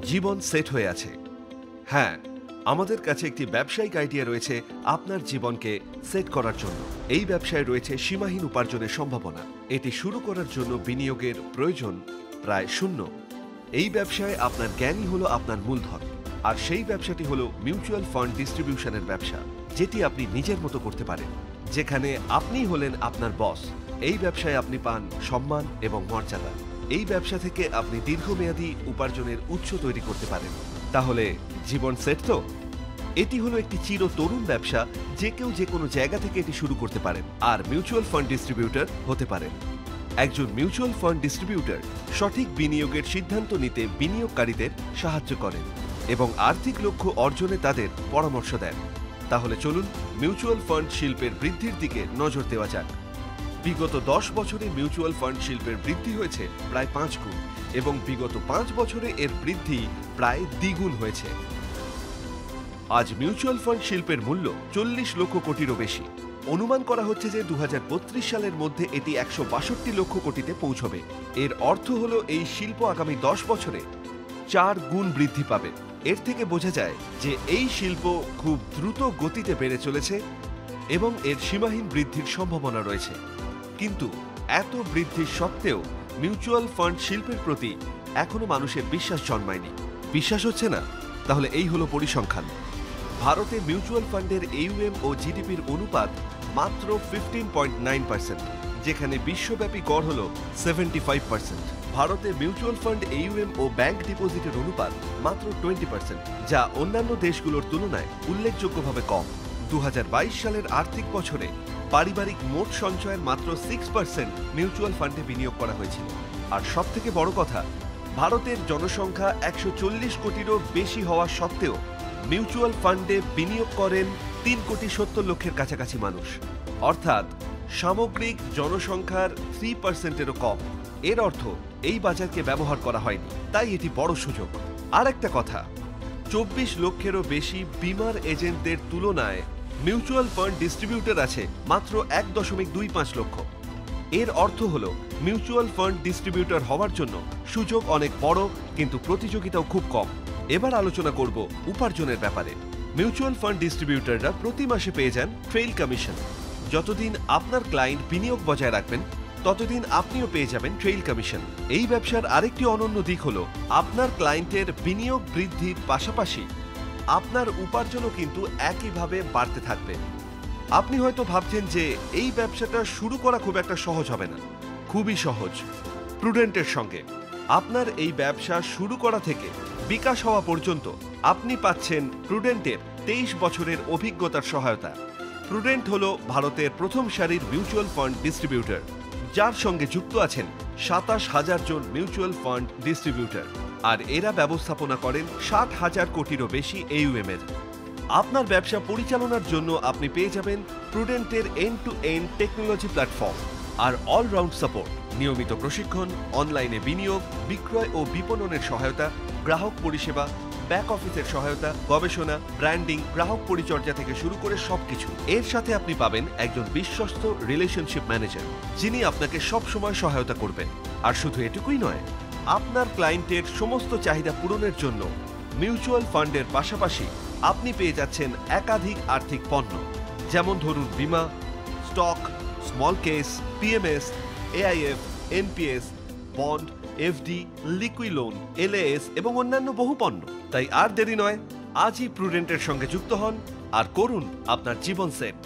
জীবন set হয়ে আছে। হ্যাঁ, আমাদের কাছে একটি ব্যবসায়িক আইডিয়া রয়েছে আপনার জীবনকে সেট করার জন্য। এই ব্যবসায় রয়েছে সীমাহীন উপার্জনের সম্ভাবনা। এটি শুরু করার জন্য বিনিয়োগের প্রয়োজন প্রায় শূন্য। এই ব্যবসায় আপনার জ্ঞানই হলো আপনার মূলধন। আর সেই ব্যবসাটি হলো মিউচুয়াল ফান্ড ডিস্ট্রিবিউশনের ব্যবসা, যেটি আপনি নিজের মতো করতে পারেন, যেখানে আপনিই হলেন আপনার বস। এই ব্যবসায় আপনি পান সম্মান এবং মর্যাদা। এই ব্যবসা থেকে আপনি দীর্ঘমেয়াদী উপার্জনের উৎস তৈরি করতে পারেন। তাহলে জীবন সেট তো? এটি হলো একটি চিরতরুণ ব্যবসা, যে কেউ যে কোনো জায়গা থেকে এটি শুরু করতে পারেন আর মিউচুয়াল ফান্ড ডিস্ট্রিবিউটর হতে পারেন। একজন মিউচুয়াল ফান্ড ডিস্ট্রিবিউটর সঠিক বিনিয়োগের সিদ্ধান্ত নিতে বিনিয়োগকারীদের সাহায্য করেন এবং আর্থিক লক্ষ্য অর্জনে তাদের পরামর্শ দেন। তাহলে চলুন মিউচুয়াল ফান্ড শিল্পের বৃদ্ধির দিকে নজর দেওয়া যাক। বিগত 10 বছরে মিউচুয়াল ফান্ড শিল্পের বৃদ্ধি হয়েছে প্রায় 5 গুণ এবং বিগত 5 বছরে এর বৃদ্ধি প্রায় দ্বিগুণ হয়েছে। আজ মিউচুয়াল ফান্ড শিল্পের মূল্য 40 লক্ষ কোটিরও বেশি। অনুমান করা হচ্ছে যে 2032 সালের মধ্যে এটি 162 লক্ষ কোটিতে পৌঁছবে। এর অর্থ হলো এই শিল্প আগামী 10 বছরে 4 গুণ বৃদ্ধি পাবে। এর থেকে বোঝা যায় যে এই শিল্প খুব দ্রুত গতিতে বেড়ে চলেছে এবং এর সীমাহীন বৃদ্ধির সম্ভাবনা রয়েছে। কিন্তু এত বৃদ্ধির সত্ত্বেও মিউচুয়াল ফান্ড শিল্পের প্রতি এখনো মানুষের বিশ্বাস জন্মায়নি। বিশ্বাস হচ্ছে না? তাহলে এই হলো পরিসংখ্যান। ভারতে মিউচুয়াল ফান্ডের AUM ও জিডিপির অনুপাত মাত্র 15.9%, যেখানে বিশ্বব্যাপী গড় হল 75%। ভারতে মিউচুয়াল ফান্ড AUM ও ব্যাংক ডিপোজিটের অনুপাত মাত্র 20%, যা অন্যান্য দেশগুলোর তুলনায় উল্লেখযোগ্যভাবে কম। 2022 সালের আর্থিক বছরে পারিবারিক মোট সঞ্চয়ের মাত্র 6% মিউচুয়াল ফান্ডে বিনিয়োগ করা হয়েছিল। আর সবথেকে বড় কথা, ভারতের জনসংখ্যা 140 কোটিরও বেশি হওয়া সত্ত্বেও মিউচুয়াল ফান্ডে বিনিয়োগ করেন 3,70,00,000-এর কাছাকাছি মানুষ, অর্থাৎ সামগ্রিক জনসংখ্যার 3%-এরও কম। এর অর্থ এই বাজারকে ব্যবহার করা হয়নি, তাই এটি বড় সুযোগ। আর একটা কথা, 24 লক্ষেরও বেশি বিমার এজেন্টদের তুলনায় মিউচুয়াল ফান্ড ডিস্ট্রিবিউটর আছে মাত্র 1.25 লক্ষ। এর অর্থ হলো মিউচুয়াল ফান্ড ডিস্ট্রিবিউটর হওয়ার জন্য সুযোগ অনেক বড়, কিন্তু প্রতিযোগিতাও খুব কম। এবার আলোচনা করব উপার্জনের ব্যাপারে। মিউচুয়াল ফান্ড ডিস্ট্রিবিউটররা প্রতি মাসে পেয়ে যান ট্রেইল কমিশন। যতদিন আপনার ক্লায়েন্ট বিনিয়োগ বজায় রাখবেন, ততদিন আপনিও পেয়ে যাবেন ট্রেইল কমিশন। এই ব্যবসার আরেকটি অনন্য দিক হলো আপনার ক্লায়েন্টের বিনিয়োগ বৃদ্ধির পাশাপাশি আপনার উপার্জনও কিন্তু একইভাবে বাড়তে থাকবে। আপনি হয়তো ভাবছেন যে এই ব্যবসাটা শুরু করা খুব একটা সহজ হবে না। খুবই সহজ। প্রুডেন্টের সঙ্গে আপনার এই ব্যবসা শুরু করা থেকে বিকাশ হওয়া পর্যন্ত আপনি পাচ্ছেন প্রুডেন্টের 23 বছরের অভিজ্ঞতার সহায়তা। প্রুডেন্ট হলো ভারতের প্রথম সারির মিউচুয়াল ফান্ড ডিস্ট্রিবিউটর, যার সঙ্গে যুক্ত আছেন 27,000 জন মিউচুয়াল ফান্ড ডিস্ট্রিবিউটর, আর এরা ব্যবস্থাপনা করেন 60,000 কোটিরও বেশি AUM এর। আপনার ব্যবসা পরিচালনার জন্য আপনি পেয়ে যাবেন প্রুডেন্টের end to end technology platform আর অলরাউন্ড সাপোর্ট, নিয়মিত প্রশিক্ষণ, অনলাইনে বিনিয়োগ, বিক্রয় ও বিপণনের সহায়তা, গ্রাহক পরিষেবা, ব্যাক অফিসের সহায়তা, গবেষণা, ব্র্যান্ডিং, গ্রাহক পরিচর্যা থেকে শুরু করে সবকিছু। এর সাথে আপনি পাবেন একজন বিশ্বস্ত রিলেশনশিপ ম্যানেজার, যিনি আপনাকে সব সময় সহায়তা করবেন। আর শুধু এটুকুই নয়, আপনার ক্লায়েন্টের সমস্ত চাহিদা পূরণের জন্য মিউচুয়াল ফান্ডের পাশাপাশি আপনি পেয়ে যাচ্ছেন একাধিক আর্থিক পণ্য, যেমন ধরুন বীমা, stock, small case, PMS, AIF, NPS, bond, FD, liquid loan, LAS এবং অন্যান্য বহু পণ্য। তাই আর দেরি নয়, আজই প্রুডেন্টের সঙ্গে যুক্ত হন আর করুন আপনার জীবন সেট।